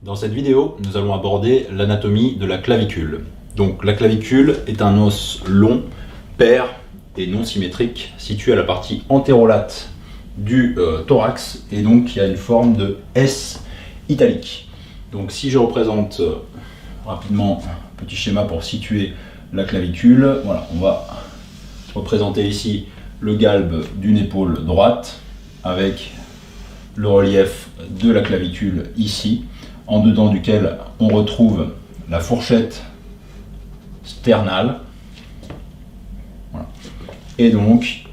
Dans cette vidéo, nous allons aborder l'anatomie de la clavicule. Donc la clavicule est un os long, pair et non symétrique, situé à la partie antérolate du thorax et donc qui a une forme de S italique. Donc si je représente rapidement un petit schéma pour situer la clavicule, voilà, on va représenter ici le galbe d'une épaule droite avec le relief de la clavicule ici, en dedans duquel on retrouve la fourchette sternale. Voilà. Et donc,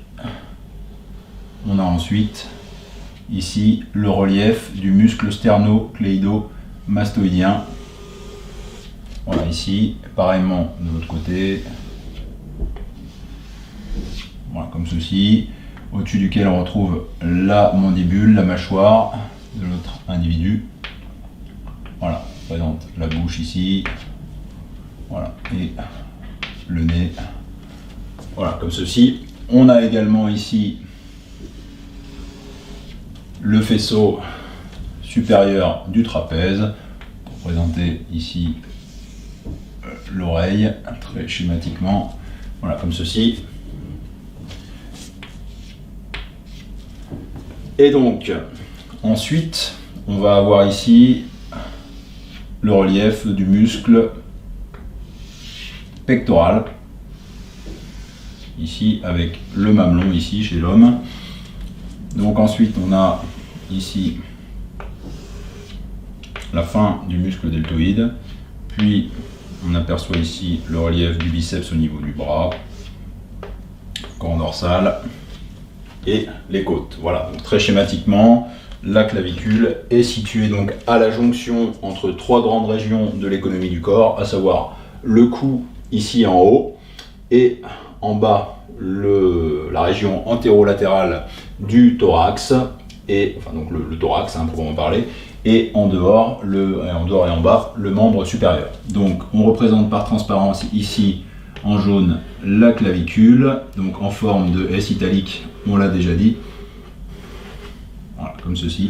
on a ensuite ici le relief du muscle sternocléido-mastoïdien. Voilà, ici, pareillement de l'autre côté. Voilà, comme ceci, au-dessus duquel on retrouve la mandibule, la mâchoire de l'autre individu. Voilà, on présente la bouche ici, voilà, et le nez, voilà, comme ceci. On a également ici le faisceau supérieur du trapèze, pour présenter ici l'oreille, très schématiquement, voilà, comme ceci. Et donc, ensuite, on va avoir ici le relief du muscle pectoral, ici avec le mamelon, ici chez l'homme. Donc ensuite, on a ici la fin du muscle deltoïde, puis on aperçoit ici le relief du biceps au niveau du bras, corps dorsal et les côtes. Voilà, donc très schématiquement, la clavicule est située donc à la jonction entre trois grandes régions de l'économie du corps, à savoir le cou ici en haut et en bas la région antérolatérale du thorax, et enfin donc le thorax hein, proprement parler, et en dehors et en bas le membre supérieur. Donc on représente par transparence ici en jaune la clavicule, donc en forme de S italique, on l'a déjà dit. Voilà, comme ceci.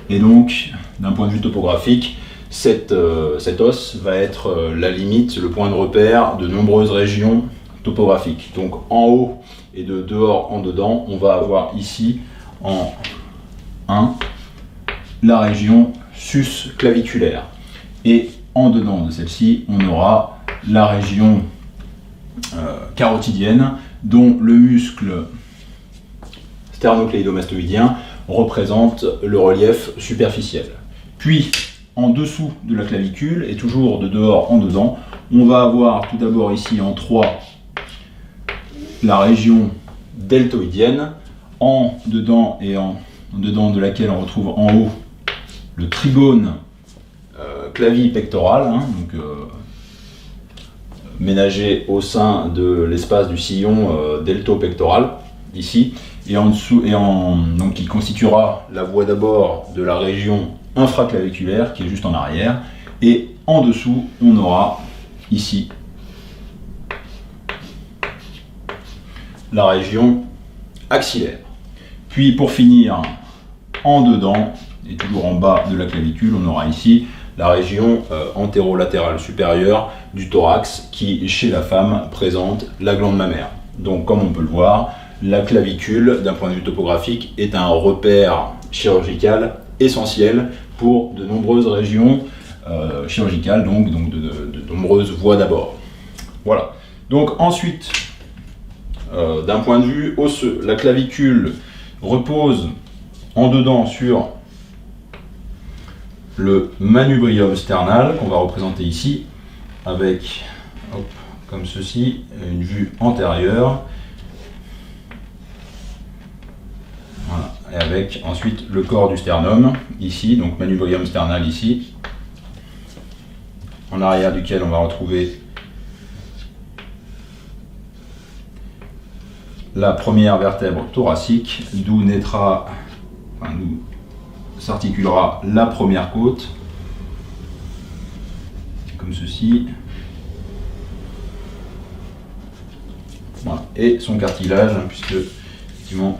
Et donc, d'un point de vue topographique, cet os va être la limite, le point de repère de nombreuses régions topographiques. Donc en haut et de dehors en dedans, on va avoir ici en 1 la région sus-claviculaire. Et en dedans de celle-ci, on aura la région carotidienne, dont le muscle sternocléido-mastoïdien représente le relief superficiel. Puis, en dessous de la clavicule, et toujours de dehors en dedans, on va avoir tout d'abord ici en 3 la région deltoïdienne, en dedans et en dedans de laquelle on retrouve en haut le trigone clavipectoral, hein, donc ménagé au sein de l'espace du sillon delto-pectoral, ici, et en dessous, donc qui constituera la voie d'abord de la région infraclaviculaire, qui est juste en arrière, et en dessous, on aura ici la région axillaire. Puis pour finir, en dedans, et toujours en bas de la clavicule, on aura ici la région antérolatérale supérieure du thorax qui, chez la femme, présente la glande mammaire. Donc, comme on peut le voir, la clavicule, d'un point de vue topographique, est un repère chirurgical essentiel pour de nombreuses régions chirurgicales, donc de nombreuses voies d'abord. Voilà. Donc ensuite, d'un point de vue osseux, la clavicule repose en dedans sur le manubrium sternal qu'on va représenter ici avec, hop, comme ceci, une vue antérieure. Voilà. Et avec ensuite le corps du sternum ici, donc manubrium sternal ici, en arrière duquel on va retrouver la première vertèbre thoracique, d'où s'articulera la première côte, comme ceci. Voilà. Et son cartilage, hein, puisque effectivement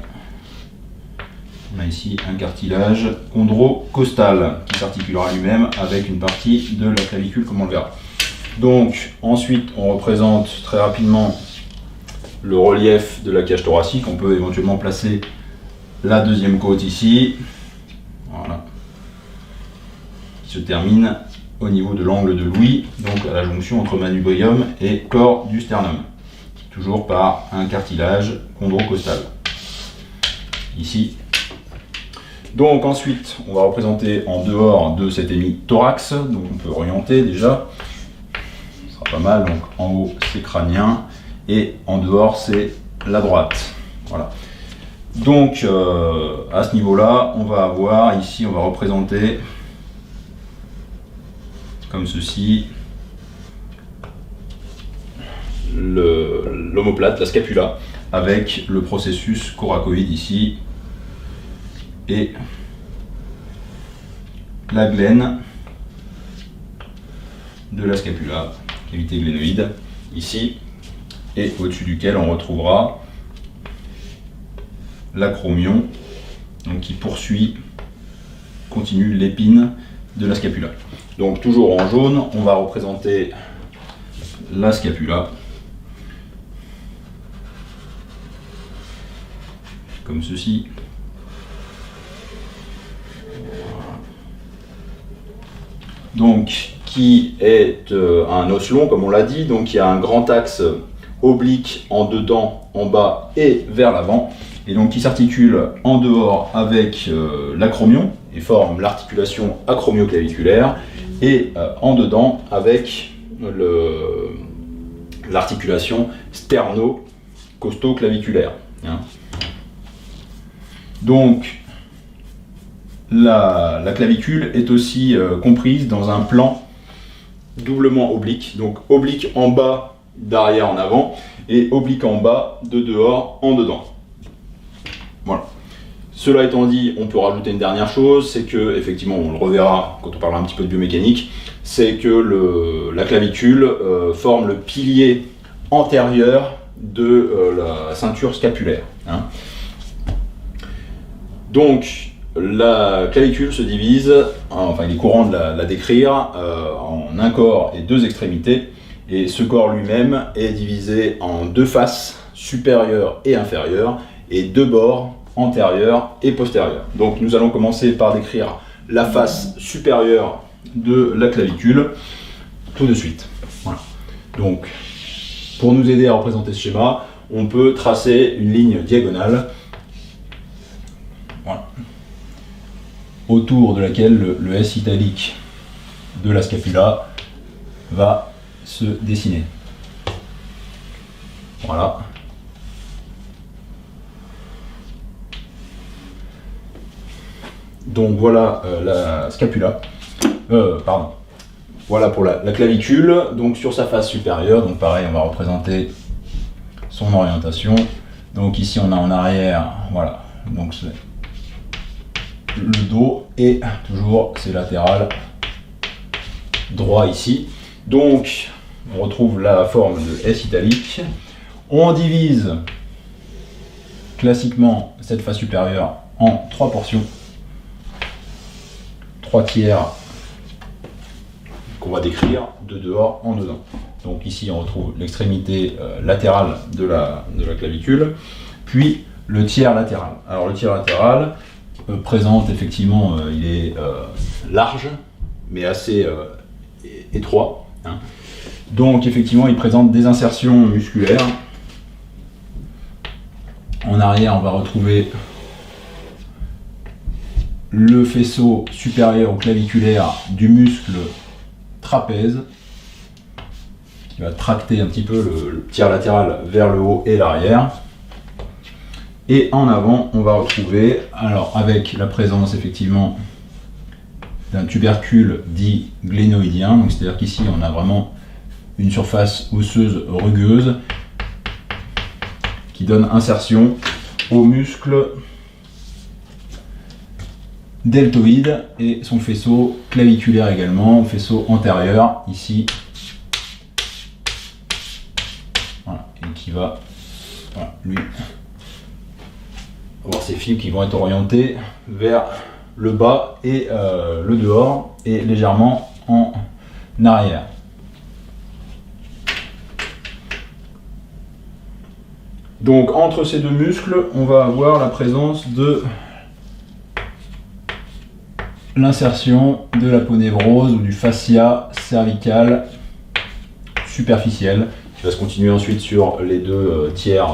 On a ici un cartilage chondrocostal qui s'articulera lui-même avec une partie de la clavicule comme on le verra. Donc ensuite on représente très rapidement le relief de la cage thoracique. On peut éventuellement placer la deuxième côte ici, voilà, qui se termine au niveau de l'angle de l'ouïe, donc à la jonction entre manubrium et corps du sternum, toujours par un cartilage chondrocostal ici. Donc ensuite on va représenter en dehors de cet hémithorax, donc on peut orienter déjà, ce sera pas mal. Donc en haut c'est crânien et en dehors c'est la droite, voilà. Donc à ce niveau là on va avoir ici, on va représenter comme ceci l'omoplate, la scapula, avec le processus coracoïde ici et la glène de la scapula, cavité glénoïde ici, et au-dessus duquel on retrouvera l'acromion, donc qui continue l'épine de la scapula. Donc toujours en jaune, on va représenter la scapula comme ceci. Donc qui est un os long comme on l'a dit, donc il y a un grand axe oblique en dedans, en bas et vers l'avant, et donc qui s'articule en dehors avec l'acromion et forme l'articulation acromioclaviculaire, et en dedans avec l'articulation sterno-costoclaviculaire. Donc la clavicule est aussi comprise dans un plan doublement oblique, donc oblique en bas, d'arrière en avant, et oblique en bas, de dehors en dedans. Voilà. Cela étant dit, on peut rajouter une dernière chose, c'est que, effectivement, on le reverra quand on parlera un petit peu de biomécanique, c'est que la clavicule forme le pilier antérieur de la ceinture scapulaire. Donc, la clavicule se divise, enfin il est courant de la décrire, en un corps et deux extrémités, et ce corps lui-même est divisé en deux faces, supérieure et inférieure, et deux bords, antérieur et postérieur. Donc nous allons commencer par décrire la face supérieure de la clavicule tout de suite. Voilà. Donc pour nous aider à représenter ce schéma, on peut tracer une ligne diagonale, voilà, autour de laquelle le S italique de la scapula va se dessiner. Voilà. Donc voilà la scapula. Pardon. Voilà pour la clavicule. Donc sur sa face supérieure, donc pareil, on va représenter son orientation. Donc ici on a en arrière, voilà. Donc c'est le dos et toujours c'est latéral droit ici. Donc on retrouve la forme de S italique. On divise classiquement cette face supérieure en trois portions. 3 tiers qu'on va décrire de dehors en dedans. Donc ici on retrouve l'extrémité latérale de la clavicule, puis le tiers latéral. Alors le tiers latéral présente effectivement, il est large, mais assez étroit. Donc effectivement il présente des insertions musculaires. En arrière on va retrouver le faisceau supérieur ou claviculaire du muscle trapèze qui va tracter un petit peu le tiers latéral vers le haut et l'arrière. Et en avant, on va retrouver, alors avec la présence effectivement d'un tubercule dit glénoïdien, donc c'est-à-dire qu'ici on a vraiment une surface osseuse rugueuse qui donne insertion au muscle deltoïde et son faisceau claviculaire également, faisceau antérieur ici, voilà, et qui va, voilà, lui avoir ces fibres qui vont être orientées vers le bas et le dehors et légèrement en arrière. Donc entre ces deux muscles, on va avoir la présence de l'insertion de l'aponévrose ou du fascia cervical superficiel qui va se continuer ensuite sur les deux tiers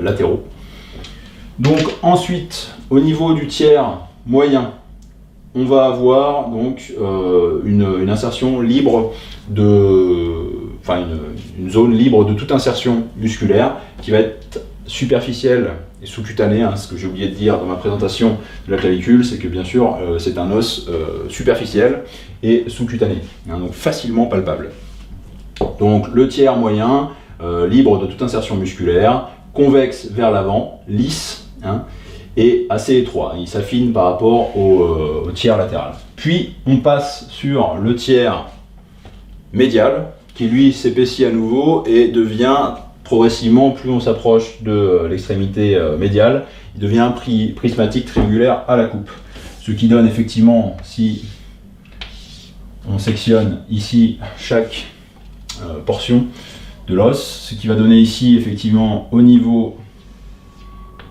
latéraux. Donc ensuite, au niveau du tiers moyen, on va avoir donc une insertion libre une zone libre de toute insertion musculaire qui va être superficielle et sous-cutanée. Ce que j'ai oublié de dire dans ma présentation de la clavicule, c'est que bien sûr c'est un os superficiel et sous-cutané, donc facilement palpable. Donc le tiers moyen, libre de toute insertion musculaire, convexe vers l'avant, lisse, et assez étroit. Il s'affine par rapport au tiers latéral. Puis on passe sur le tiers médial, qui lui s'épaissit à nouveau et devient progressivement, plus on s'approche de l'extrémité médiale, il devient prismatique triangulaire à la coupe. Ce qui donne effectivement, si on sectionne ici chaque portion de l'os, ce qui va donner ici effectivement au niveau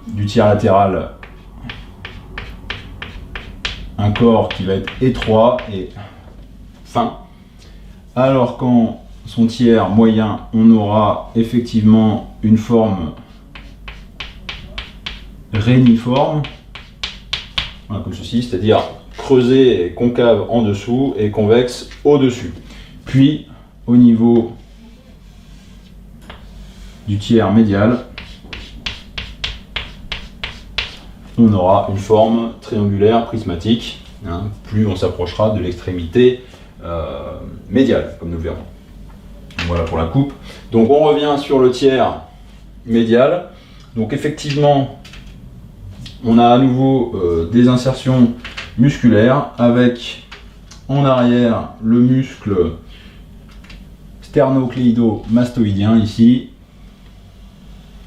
du tiers latéral un corps qui va être étroit et fin, alors qu'en son tiers moyen on aura effectivement une forme réniforme, voilà, comme ceci, c'est-à-dire creusé et concave en dessous et convexe au-dessus. Puis au niveau du tiers médial, on aura une forme triangulaire prismatique, plus on s'approchera de l'extrémité médiale, comme nous le verrons. Voilà pour la coupe. Donc on revient sur le tiers médial. Donc effectivement, on a à nouveau des insertions musculaires avec en arrière le muscle sternocléido-mastoïdien ici,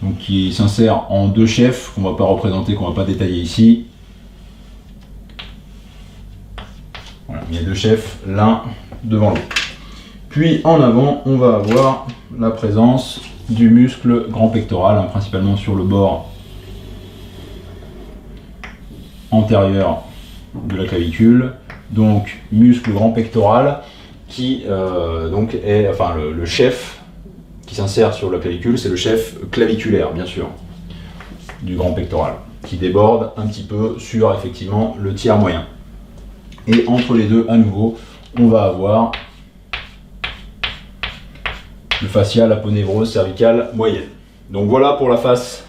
donc qui s'insère en deux chefs qu'on ne va pas représenter, qu'on ne va pas détailler ici. Voilà, il y a deux chefs, l'un devant l'autre. Puis en avant, on va avoir la présence du muscle grand pectoral, principalement sur le bord antérieur de la clavicule. Donc muscle grand pectoral qui donc est, enfin le chef qui s'insère sur la clavicule, c'est le chef claviculaire bien sûr du grand pectoral, qui déborde un petit peu sur effectivement le tiers moyen. Et entre les deux, à nouveau, on va avoir le fascia, l'aponévrose cervicale moyenne. Donc voilà pour la face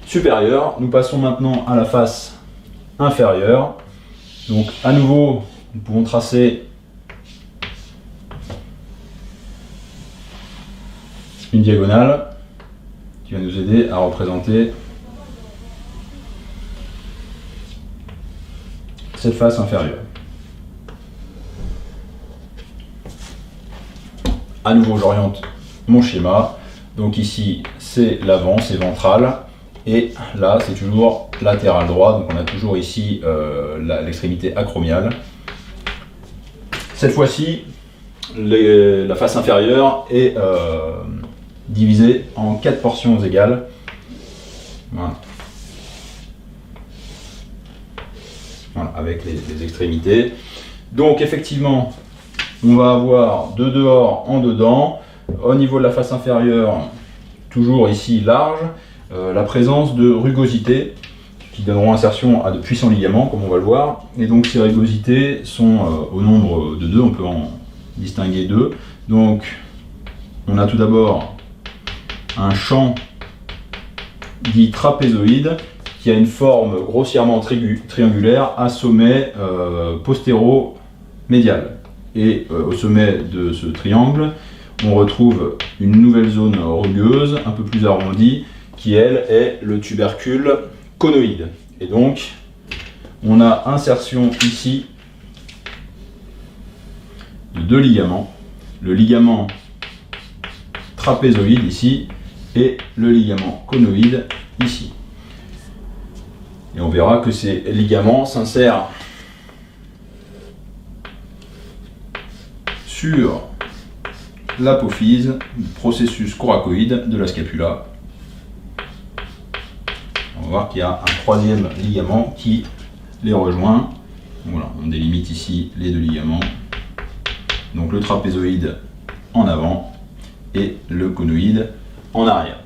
supérieure. Nous passons maintenant à la face inférieure. Donc à nouveau, nous pouvons tracer une diagonale qui va nous aider à représenter cette face inférieure. À nouveau, j'oriente mon schéma. Donc ici, c'est l'avant, c'est ventral. Et là, c'est toujours latéral droit. Donc on a toujours ici l'extrémité acromiale. Cette fois-ci, la face inférieure est divisée en 4 portions égales. Voilà. Voilà, avec les extrémités. Donc effectivement, on va avoir de dehors en dedans. Au niveau de la face inférieure, toujours ici large, la présence de rugosités qui donneront insertion à de puissants ligaments, comme on va le voir. Et donc ces rugosités sont au nombre de 2, on peut en distinguer 2. Donc on a tout d'abord un champ dit trapézoïde qui a une forme grossièrement triangulaire à sommet postéro-médial. Et au sommet de ce triangle, on retrouve une nouvelle zone rugueuse, un peu plus arrondie, qui elle est le tubercule conoïde. Et donc, on a insertion ici de 2 ligaments, le ligament trapézoïde ici et le ligament conoïde ici. Et on verra que ces ligaments s'insèrent sur l'apophyse, le processus coracoïde de la scapula. On va voir qu'il y a un troisième ligament qui les rejoint. Voilà, on délimite ici les deux ligaments. Donc le trapézoïde en avant et le conoïde en arrière.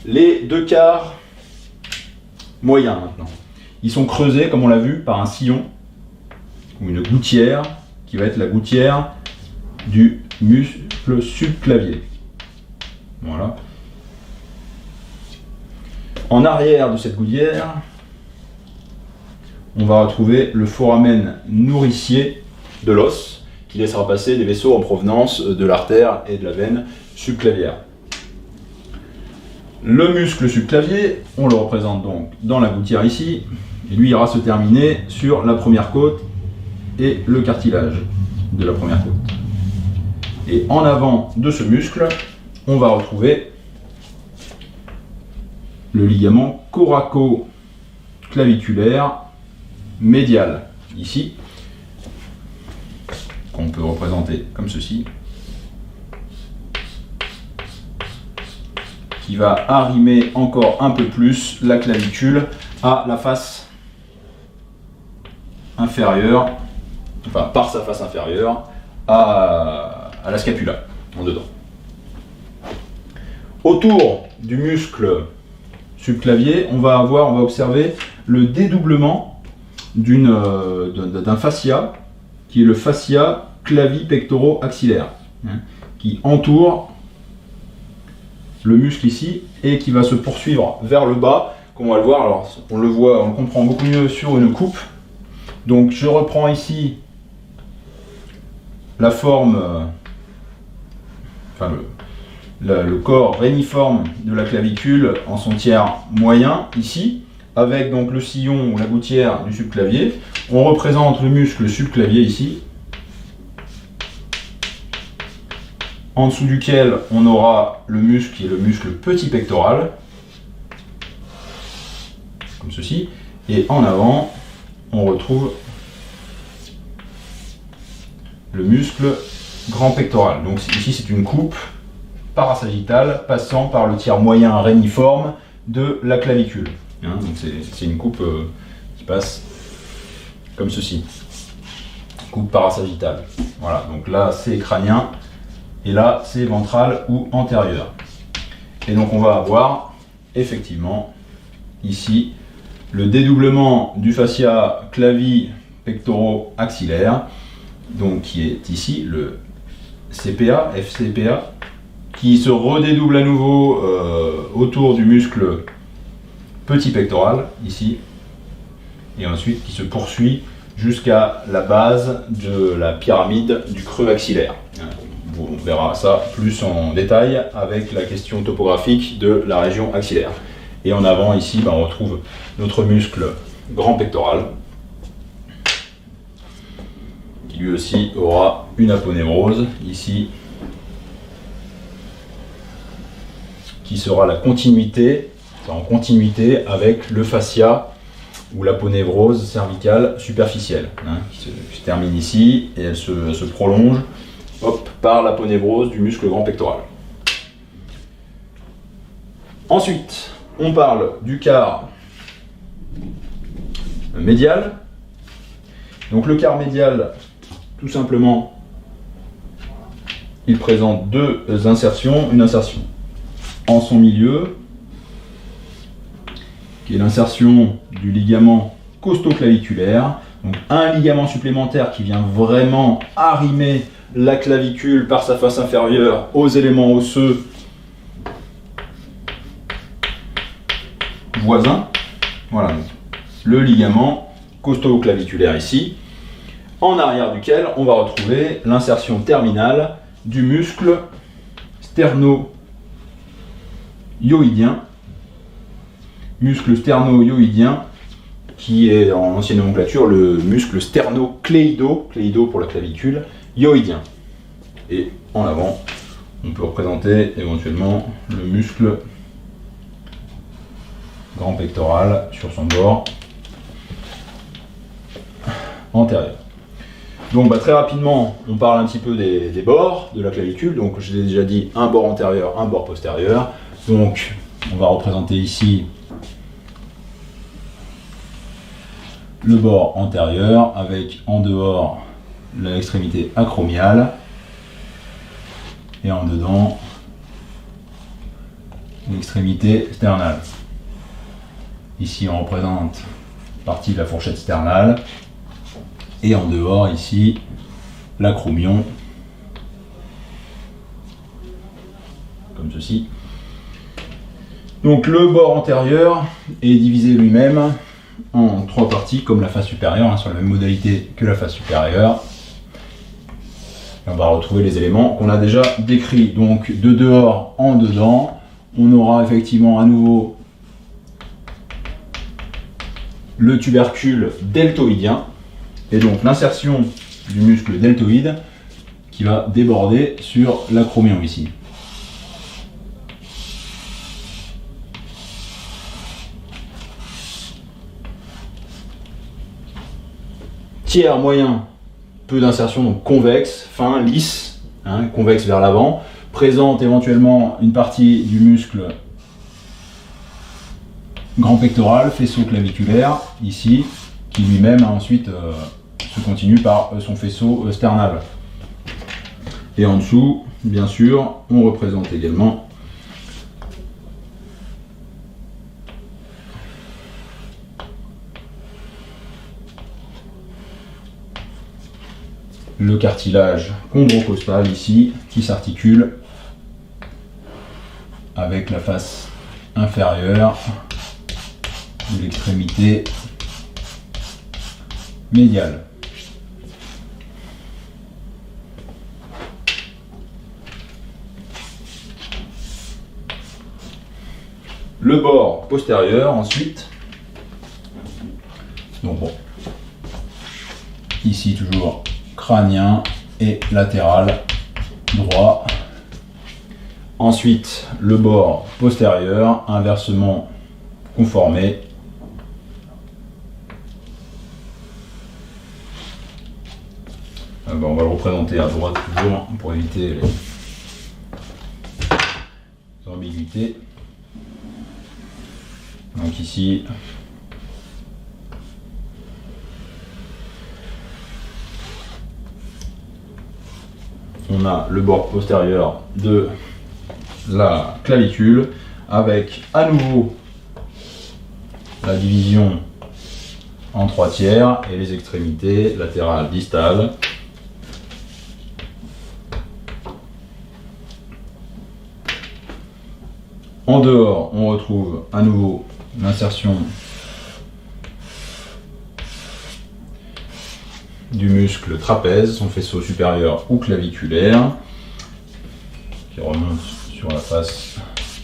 Les deux quarts moyens maintenant. Ils sont creusés, comme on l'a vu, par un sillon ou une gouttière qui va être la gouttière du muscle subclavier. Voilà. En arrière de cette gouttière, on va retrouver le foramen nourricier de l'os qui laissera passer des vaisseaux en provenance de l'artère et de la veine subclavière. Le muscle subclavier, on le représente donc dans la gouttière ici, et lui ira se terminer sur la première côte et le cartilage de la première côte. Et en avant de ce muscle, on va retrouver le ligament coraco-claviculaire médial, ici, qu'on peut représenter comme ceci, qui va arrimer encore un peu plus la clavicule à la face inférieure, enfin par sa face inférieure, à la scapula, en dedans. Autour du muscle subclavier, on va observer le dédoublement d'un fascia, qui est le fascia clavipectoro-axillaire, qui entoure le muscle ici et qui va se poursuivre vers le bas, comme on va le voir. Alors on le voit, on le comprend beaucoup mieux sur une coupe. Donc je reprends ici la forme, le corps réniforme de la clavicule en son tiers moyen ici, avec donc le sillon ou la gouttière du subclavier. On représente le muscle subclavier ici, en dessous duquel on aura le muscle qui est le muscle petit pectoral, comme ceci, et en avant on retrouve le muscle grand pectoral. Donc ici c'est une coupe parasagittale passant par le tiers moyen réniforme de la clavicule. Donc c'est une coupe qui passe comme ceci, coupe parasagittale. Voilà, donc là c'est crânien et là c'est ventral ou antérieur. Et donc on va avoir effectivement ici le dédoublement du fascia clavi-pectoro-axillaire, donc qui est ici le CPA, FCPA, qui se redédouble à nouveau autour du muscle petit pectoral, ici, et ensuite qui se poursuit jusqu'à la base de la pyramide du creux axillaire. On verra ça plus en détail avec la question topographique de la région axillaire. Et en avant, ici, on retrouve notre muscle grand pectoral, qui lui aussi aura une aponévrose, ici, qui sera la continuité, en continuité avec le fascia ou l'aponévrose cervicale superficielle, qui se termine ici et elle se prolonge par l'aponévrose du muscle grand pectoral. Ensuite, on parle du quart médial. Donc le quart médial, tout simplement, il présente deux insertions. Une insertion en son milieu, qui est l'insertion du ligament costoclaviculaire. Donc un ligament supplémentaire qui vient vraiment arrimer la clavicule par sa face inférieure aux éléments osseux voisins. Voilà, donc, le ligament costoclaviculaire ici, en arrière duquel on va retrouver l'insertion terminale du muscle sterno-hyoïdien, qui est en ancienne nomenclature le muscle sternocléido, cléido pour la clavicule, hyoïdien. Et en avant, on peut représenter éventuellement le muscle grand pectoral sur son bord antérieur. Donc très rapidement, on parle un petit peu des bords de la clavicule. Donc je l'ai déjà dit, un bord antérieur, un bord postérieur. Donc on va représenter ici le bord antérieur avec en dehors l'extrémité acromiale et en dedans l'extrémité sternale. Ici on représente partie de la fourchette sternale et en dehors ici l'acromion comme ceci. Donc le bord antérieur est divisé lui-même en 3 parties comme la face supérieure, sur la même modalité que la face supérieure. Et on va retrouver les éléments qu'on a déjà décrits. Donc de dehors en dedans, on aura effectivement à nouveau le tubercule deltoïdien et donc l'insertion du muscle deltoïde qui va déborder sur l'acromion ici. Tiers moyen, peu d'insertion, donc convexe, fin, lisse, convexe vers l'avant, présente éventuellement une partie du muscle grand pectoral, faisceau claviculaire, ici, qui lui-même ensuite se continue par son faisceau sternal. Et en dessous, bien sûr, on représente également le cartilage chondrocostal ici, qui s'articule avec la face inférieure de l'extrémité médiale. Le bord postérieur ensuite. Donc bon, ici toujours crânien et latéral droit. Ensuite, le bord postérieur, inversement conformé. On va le représenter à droite toujours pour éviter les ambiguïtés. Donc ici, on a le bord postérieur de la clavicule avec à nouveau la division en 3 tiers et les extrémités latérales distales. En dehors, on retrouve à nouveau l'insertion du muscle trapèze, son faisceau supérieur ou claviculaire, qui remonte sur la face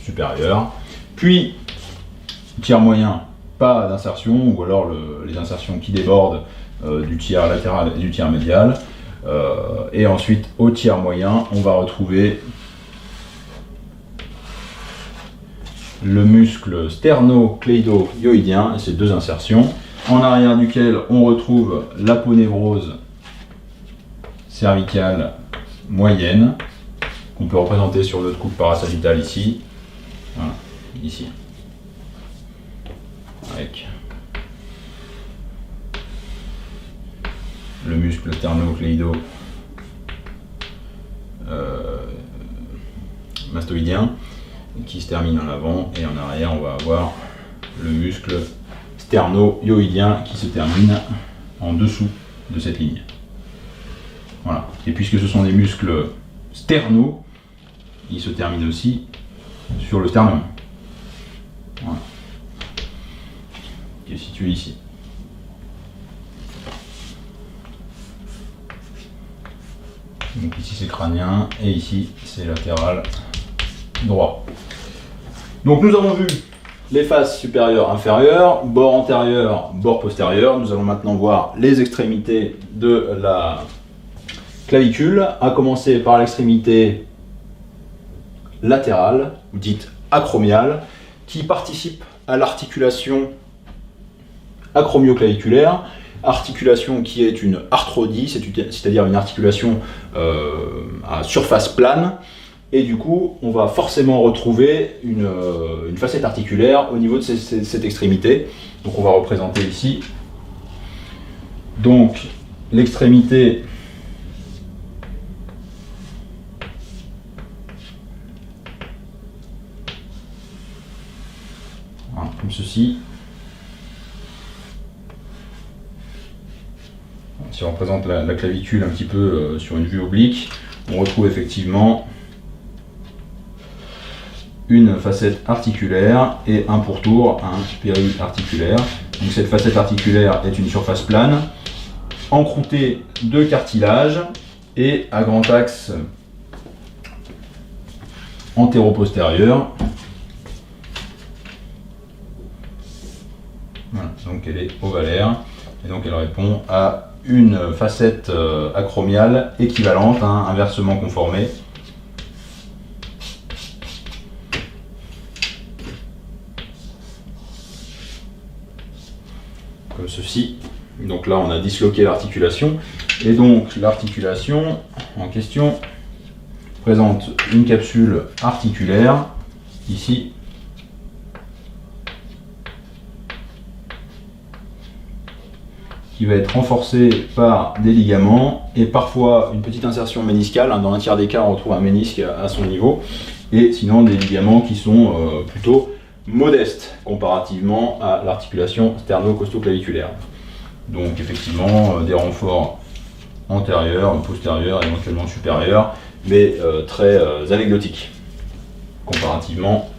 supérieure. Puis, tiers moyen, pas d'insertion, ou alors les insertions qui débordent du tiers latéral et du tiers médial. Et ensuite, au tiers moyen, on va retrouver le muscle sternocléido-hyoïdien et ses 2 insertions, en arrière duquel on retrouve l'aponévrose cervicale moyenne, qu'on peut représenter sur notre coupe parasagittale ici, voilà, ici, avec le muscle sternocléido mastoïdien qui se termine en avant, et en arrière on va avoir le muscle sterno-hyoïdien qui se termine en dessous de cette ligne. Voilà. Et puisque ce sont des muscles sterno, ils se terminent aussi sur le sternum. Voilà. Qui est situé ici. Donc ici c'est crânien et ici c'est latéral droit. Donc nous avons vu les faces supérieures, inférieures, bord antérieur, bord postérieur. Nous allons maintenant voir les extrémités de la clavicule, à commencer par l'extrémité latérale, dite acromiale, qui participe à l'articulation acromioclaviculaire, articulation qui est une arthrodie, c'est-à-dire une articulation à surface plane, et du coup on va forcément retrouver une facette articulaire au niveau de cette extrémité. Donc on va représenter ici donc l'extrémité comme ceci. Si on représente la clavicule un petit peu sur une vue oblique, on retrouve effectivement une facette articulaire et un pourtour, un périarticulaire. Donc cette facette articulaire est une surface plane, encroûtée de cartilage et à grand axe antéro-postérieur. Voilà, donc elle est ovalaire et donc elle répond à une facette acromiale équivalente, inversement conformée. Comme ceci. Donc là on a disloqué l'articulation et donc l'articulation en question présente une capsule articulaire ici qui va être renforcée par des ligaments et parfois une petite insertion méniscale. Dans un tiers des cas on retrouve un ménisque à son niveau et sinon des ligaments qui sont plutôt modeste comparativement à l'articulation sterno-costo-claviculaire. Donc effectivement des renforts antérieurs, postérieurs, éventuellement supérieurs, mais très anecdotiques comparativement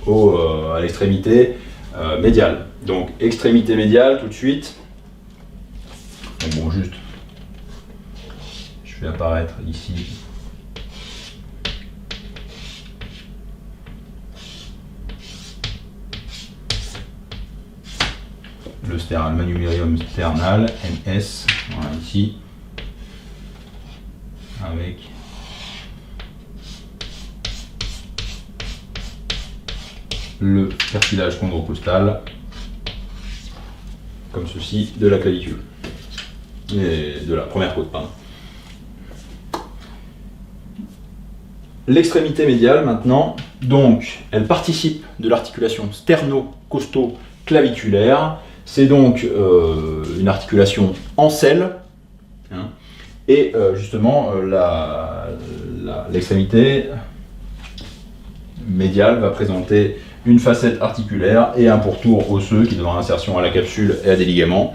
à l'extrémité médiale. Donc extrémité médiale tout de suite. Donc bon, juste, je fais apparaître ici le manubrium sternal, MS, voilà, ici, avec le cartilage chondrocostal, comme ceci, de la clavicule, et de la première côte, pardon. L'extrémité médiale maintenant, donc, elle participe de l'articulation sterno-costo-claviculaire. C'est donc une articulation en selle, et justement l'extrémité médiale va présenter une facette articulaire et un pourtour osseux qui donnera insertion à la capsule et à des ligaments.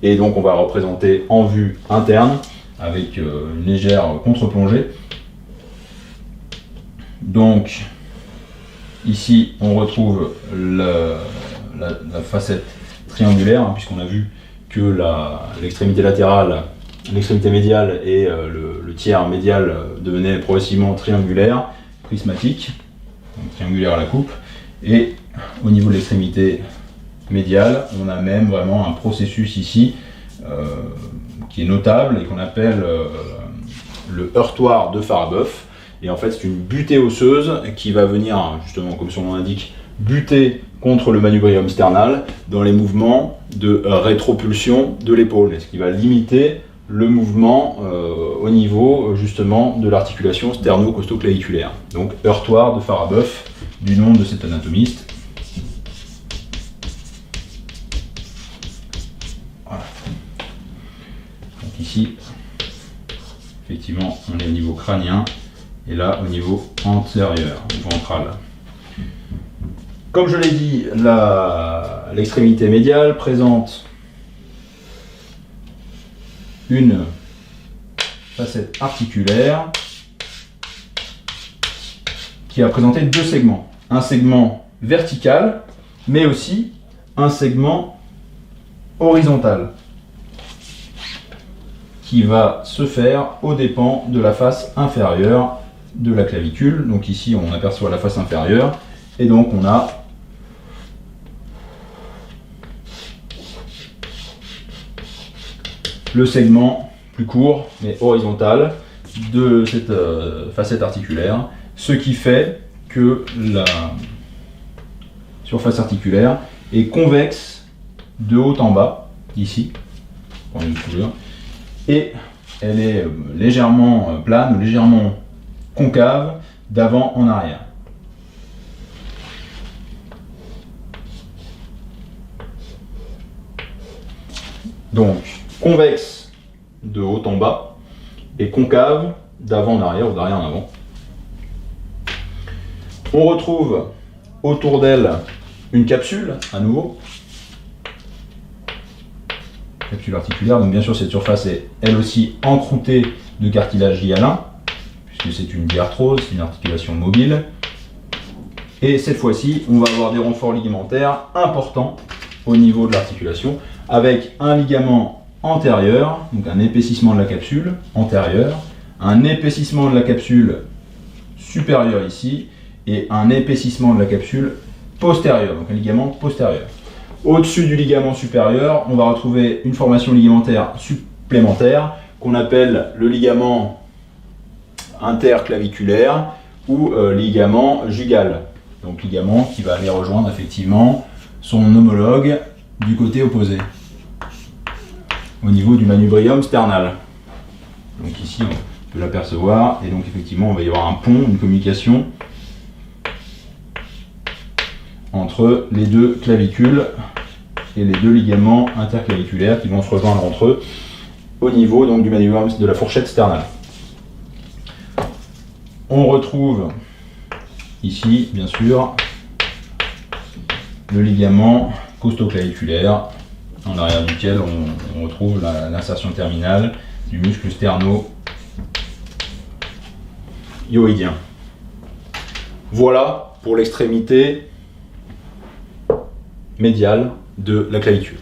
Et donc on va représenter en vue interne avec une légère contre-plongée. Donc ici on retrouve la facette triangulaire, puisqu'on a vu que l'extrémité latérale, l'extrémité médiale et le tiers médial devenaient progressivement triangulaires, prismatiques, donc triangulaire à la coupe. Et au niveau de l'extrémité médiale, on a même vraiment un processus ici qui est notable et qu'on appelle le heurtoir de Farabeuf. Et en fait, c'est une butée osseuse qui va venir, justement, comme son nom l'indique, buter contre le manubrium sternal dans les mouvements de rétropulsion de l'épaule, ce qui va limiter le mouvement au niveau, justement, de l'articulation sterno-costo-claviculaire. Donc, heurtoir de Farabeuf, du nom de cet anatomiste. Voilà. Donc ici, effectivement, on est au niveau crânien, et là, au niveau antérieur, ventral. Comme je l'ai dit, l'extrémité médiale présente une facette articulaire qui a présenté deux segments. Un segment vertical, mais aussi un segment horizontal qui va se faire aux dépens de la face inférieure de la clavicule. Donc ici, on aperçoit la face inférieure et donc on a le segment plus court mais horizontal de cette facette articulaire, ce qui fait que la surface articulaire est convexe de haut en bas, ici, et elle est légèrement plane ou légèrement concave d'avant en arrière. Donc, convexe de haut en bas et concave d'avant en arrière ou d'arrière en avant. On retrouve autour d'elle une capsule, à nouveau. Capsule articulaire, donc bien sûr cette surface est elle aussi encroûtée de cartilage hyalin, puisque c'est une diarthrose, c'est une articulation mobile. Et cette fois-ci, on va avoir des renforts ligamentaires importants au niveau de l'articulation, avec un ligament antérieur, donc un épaississement de la capsule antérieure, un épaississement de la capsule supérieure ici, et un épaississement de la capsule postérieure, donc un ligament postérieur. Au-dessus du ligament supérieur, on va retrouver une formation ligamentaire supplémentaire qu'on appelle le ligament interclaviculaire ou ligament jugal. Donc ligament qui va aller rejoindre effectivement son homologue du côté opposé, au niveau du manubrium sternal. Donc ici on peut l'apercevoir, et donc effectivement on va y avoir un pont, une communication entre les deux clavicules et les deux ligaments interclaviculaires qui vont se rejoindre entre eux au niveau donc du manubrium de la fourchette sternale. On retrouve ici bien sûr le ligament costoclaviculaire, en arrière duquel on retrouve l'insertion terminale du muscle sterno-hyoïdien. Voilà pour l'extrémité médiale de la clavicule.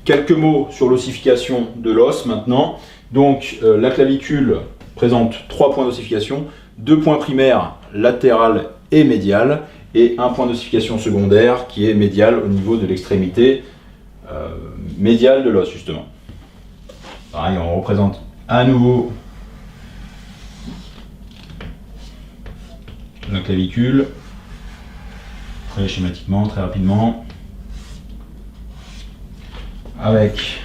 Quelques mots sur l'ossification de l'os maintenant. Donc la clavicule présente 3 points d'ossification, 2 points primaires, latéral et médial, et un point d'ossification secondaire qui est médial au niveau de l'extrémité médiale de l'os justement. Pareil, on représente à nouveau la clavicule, très schématiquement, très rapidement, avec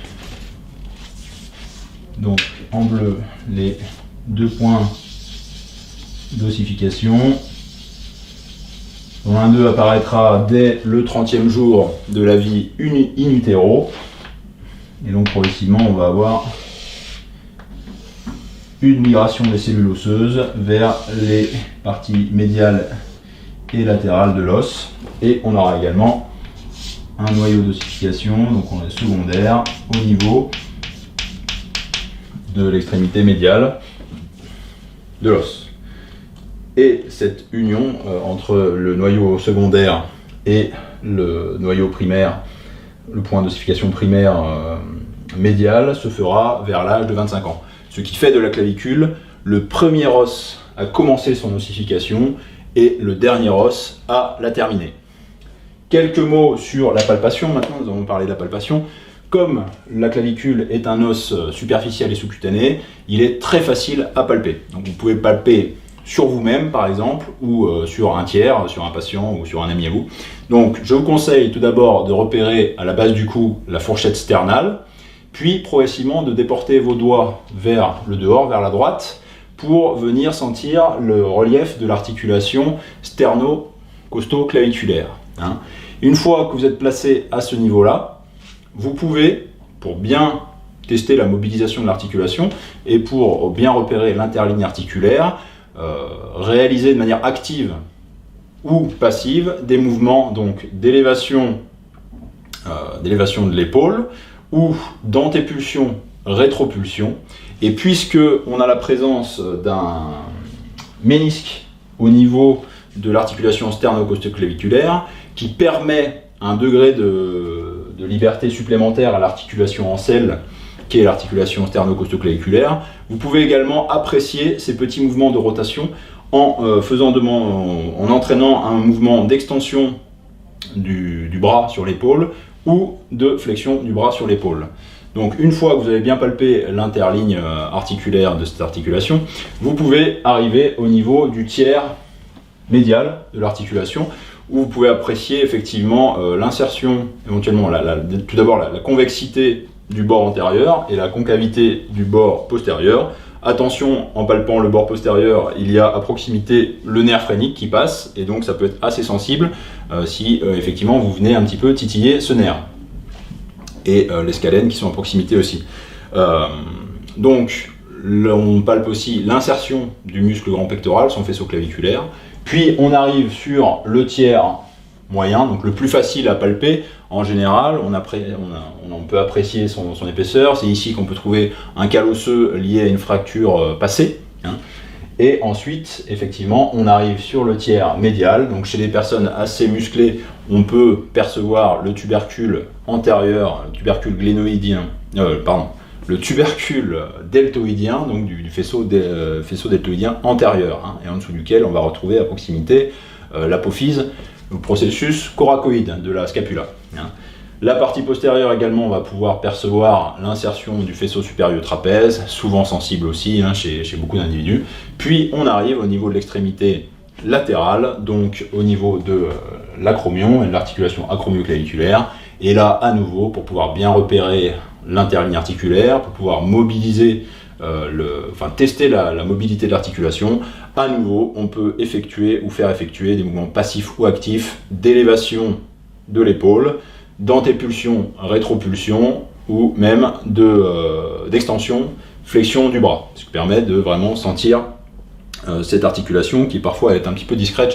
donc en bleu les 2 points d'ossification, dont l'un d'eux apparaîtra dès le 30e jour de la vie in utero, et donc progressivement on va avoir une migration des cellules osseuses vers les parties médiales et latérales de l'os, et on aura également un noyau d'ossification, donc on est secondaire au niveau de l'extrémité médiale de l'os. Et cette union entre le noyau secondaire et le noyau primaire, le point d'ossification primaire médial, se fera vers l'âge de 25 ans. Ce qui fait de la clavicule le premier os à commencer son ossification et le dernier os à la terminer. Quelques mots sur la palpation. Maintenant, nous allons parler de la palpation. Comme la clavicule est un os superficiel et sous-cutané, il est très facile à palper. Donc vous pouvez palper sur vous-même par exemple, ou sur un tiers, sur un patient ou sur un ami à vous. Donc je vous conseille tout d'abord de repérer à la base du cou la fourchette sternale, puis progressivement de déporter vos doigts vers le dehors, vers la droite, pour venir sentir le relief de l'articulation sterno-costo-claviculaire. Une fois que vous êtes placé à ce niveau-là, vous pouvez, pour bien tester la mobilisation de l'articulation et pour bien repérer l'interligne articulaire, réaliser de manière active ou passive des mouvements donc d'élévation de l'épaule ou d'antépulsion, rétropulsion. Et puisque on a la présence d'un ménisque au niveau de l'articulation sterno-costo-claviculaire qui permet un degré de liberté supplémentaire à l'articulation en selle, qui est l'articulation sterno-costo-claviculaire, vous pouvez également apprécier ces petits mouvements de rotation en entraînant un mouvement d'extension du bras sur l'épaule ou de flexion du bras sur l'épaule. Donc une fois que vous avez bien palpé l'interligne articulaire de cette articulation, vous pouvez arriver au niveau du tiers médial de l'articulation, où vous pouvez apprécier effectivement l'insertion, éventuellement tout d'abord la convexité du bord antérieur et la concavité du bord postérieur. Attention, en palpant le bord postérieur, il y a à proximité le nerf phrénique qui passe, et donc ça peut être assez sensible si effectivement vous venez un petit peu titiller ce nerf. Et les scalènes qui sont à proximité aussi. Donc, on palpe aussi l'insertion du muscle grand pectoral, son faisceau claviculaire. Puis on arrive sur le tiers moyen, donc le plus facile à palper. En général, on peut apprécier son épaisseur. C'est ici qu'on peut trouver un cal osseux lié à une fracture passée. Et ensuite, effectivement, on arrive sur le tiers médial. Donc chez les personnes assez musclées, on peut percevoir le tubercule antérieur, le tubercule glénoïdien, le tubercule deltoïdien, donc du faisceau deltoïdien antérieur, et en dessous duquel on va retrouver à proximité l'apophyse, le processus coracoïde de la scapula. La partie postérieure également, on va pouvoir percevoir l'insertion du faisceau supérieur trapèze, souvent sensible aussi chez beaucoup d'individus. Puis on arrive au niveau de l'extrémité latérale, donc au niveau de l'acromion et de l'articulation acromioclaviculaire. Et là, à nouveau, pour pouvoir bien repérer l'interligne articulaire, pour pouvoir mobiliser, tester la mobilité de l'articulation, à nouveau, on peut effectuer ou faire effectuer des mouvements passifs ou actifs d'élévation de l'épaule, d'antépulsion, rétropulsion, ou même d'extension, flexion du bras, ce qui permet de vraiment sentir cette articulation qui parfois est un petit peu discrète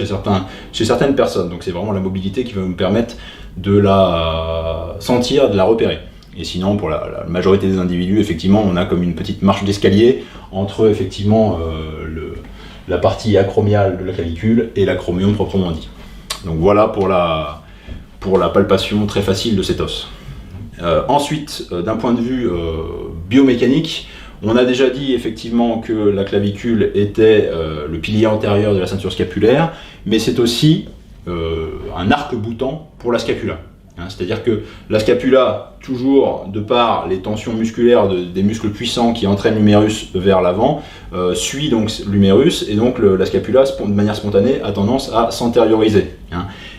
chez certaines personnes. Donc c'est vraiment la mobilité qui va nous permettre de la sentir, de la repérer. Et sinon, pour la majorité des individus, effectivement, on a comme une petite marche d'escalier entre effectivement la partie acromiale de la clavicule et l'acromion proprement dit. Donc voilà pour la palpation très facile de cet os. Ensuite, d'un point de vue biomécanique, on a déjà dit effectivement que la clavicule était le pilier antérieur de la ceinture scapulaire, mais c'est aussi un arc-boutant pour la scapula. C'est-à-dire que la scapula, toujours de par les tensions musculaires des muscles puissants qui entraînent l'humérus vers l'avant, suit donc l'humérus, et donc la scapula, de manière spontanée, a tendance à s'antérioriser.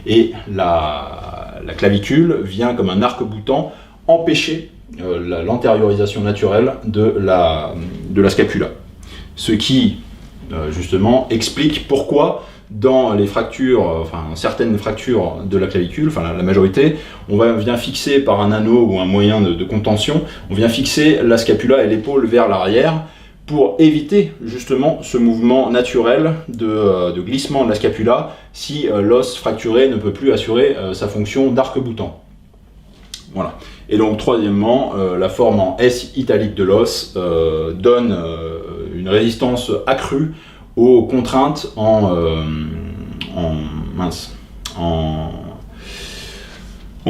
Et la clavicule vient comme un arc-boutant empêcher l'antériorisation naturelle de la scapula. Ce qui, justement, explique pourquoi dans les fractures, certaines fractures de la clavicule, la majorité, on vient fixer par un anneau ou un moyen de contention, on vient fixer la scapula et l'épaule vers l'arrière pour éviter justement ce mouvement naturel de glissement de la scapula si l'os fracturé ne peut plus assurer sa fonction d'arc-boutant. Voilà. Et donc troisièmement, la forme en S italique de l'os donne une résistance accrue aux contraintes en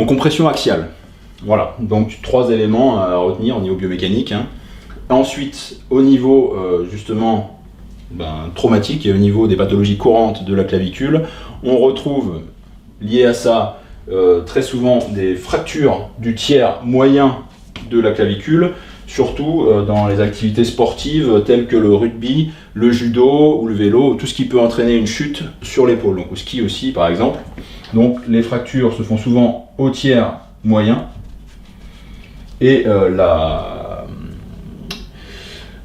compression axiale. Voilà, donc 3 éléments à retenir au niveau biomécanique. Ensuite, au niveau justement traumatique et au niveau des pathologies courantes de la clavicule, on retrouve lié à ça très souvent des fractures du tiers moyen de la clavicule, surtout dans les activités sportives telles que le rugby, le judo ou le vélo, tout ce qui peut entraîner une chute sur l'épaule, donc au ski aussi par exemple. Donc les fractures se font souvent au tiers moyen, et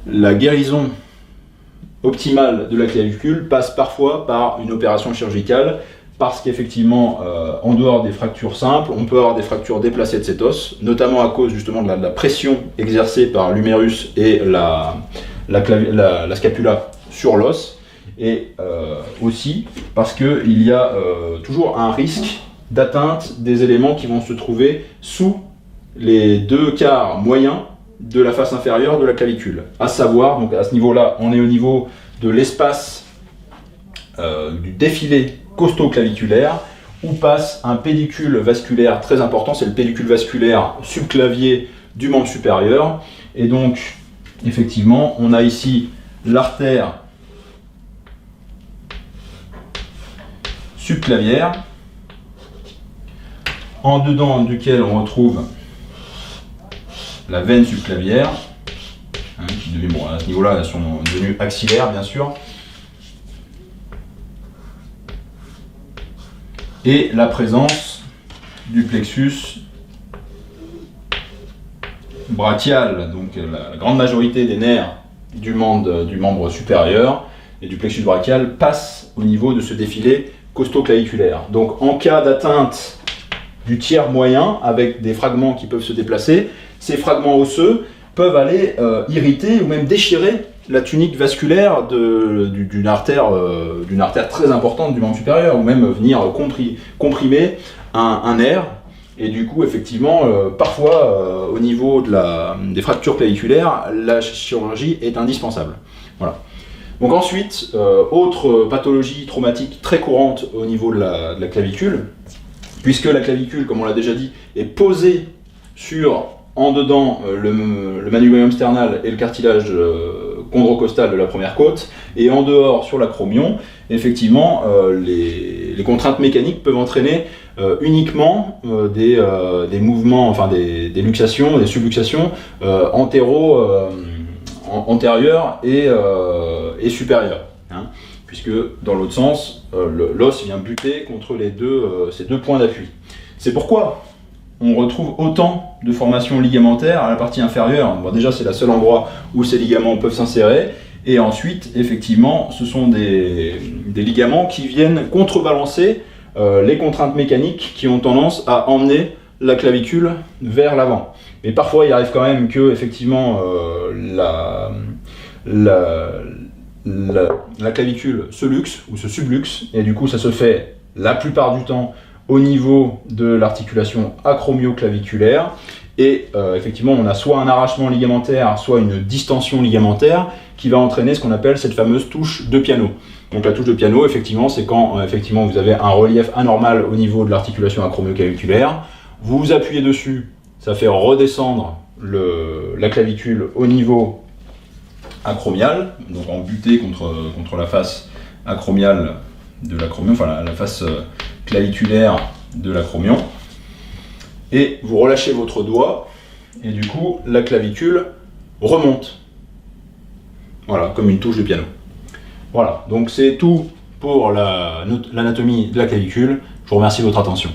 la guérison optimale de la clavicule passe parfois par une opération chirurgicale, parce qu'effectivement, en dehors des fractures simples, on peut avoir des fractures déplacées de cet os, notamment à cause justement de la pression exercée par l'humérus et la scapula sur l'os, et aussi parce qu'il y a toujours un risque d'atteinte des éléments qui vont se trouver sous les 2 quarts moyens de la face inférieure de la clavicule. À savoir, donc à ce niveau-là, on est au niveau de l'espace du défilé costo-claviculaire, où passe un pédicule vasculaire très important, c'est le pédicule vasculaire subclavier du membre supérieur. Et donc, effectivement, on a ici l'artère subclavière, en dedans duquel on retrouve la veine subclavière, qui devient, à ce niveau-là, elles sont devenues axillaires, bien sûr. et la présence du plexus brachial, donc la grande majorité des nerfs du membre supérieur et du plexus brachial passe au niveau de ce défilé costoclaviculaire. Donc en cas d'atteinte du tiers moyen avec des fragments qui peuvent se déplacer, ces fragments osseux peuvent aller irriter ou même déchirer la tunique vasculaire d'une artère très importante du membre supérieur, ou même venir comprimer un nerf. Et du coup, effectivement, parfois, au niveau des fractures claviculaires, la chirurgie est indispensable. Voilà. Donc ensuite, autre pathologie traumatique très courante au niveau de la clavicule, puisque la clavicule, comme on l'a déjà dit, est posée sur, en dedans, le manubrium sternal et le cartilage chondrocostal de la première côte, et en dehors sur l'acromion. Effectivement, les contraintes mécaniques peuvent entraîner uniquement des mouvements, enfin des luxations, des subluxations antérieures et supérieures, hein, puisque dans l'autre sens, l'os vient buter contre ces deux points d'appui. C'est pourquoi on retrouve autant de formations ligamentaires à la partie inférieure. Bon, déjà, c'est le seul endroit où ces ligaments peuvent s'insérer. Et ensuite, effectivement, ce sont des ligaments qui viennent contrebalancer les contraintes mécaniques qui ont tendance à emmener la clavicule vers l'avant. Mais parfois, il arrive quand même que, effectivement, la clavicule se luxe ou se subluxe. Et du coup, ça se fait la plupart du temps au niveau de l'articulation acromioclaviculaire, et effectivement on a soit un arrachement ligamentaire, soit une distension ligamentaire qui va entraîner ce qu'on appelle cette fameuse touche de piano. Donc la touche de piano, effectivement, c'est quand effectivement vous avez un relief anormal au niveau de l'articulation acromioclaviculaire, vous vous appuyez dessus, ça fait redescendre la clavicule au niveau acromial, donc en butée contre la face acromiale de l'acromion, enfin la face claviculaire de l'acromion, et vous relâchez votre doigt, et du coup la clavicule remonte. Voilà, comme une touche de piano. Voilà, donc c'est tout pour l'anatomie de la clavicule. Je vous remercie de votre attention.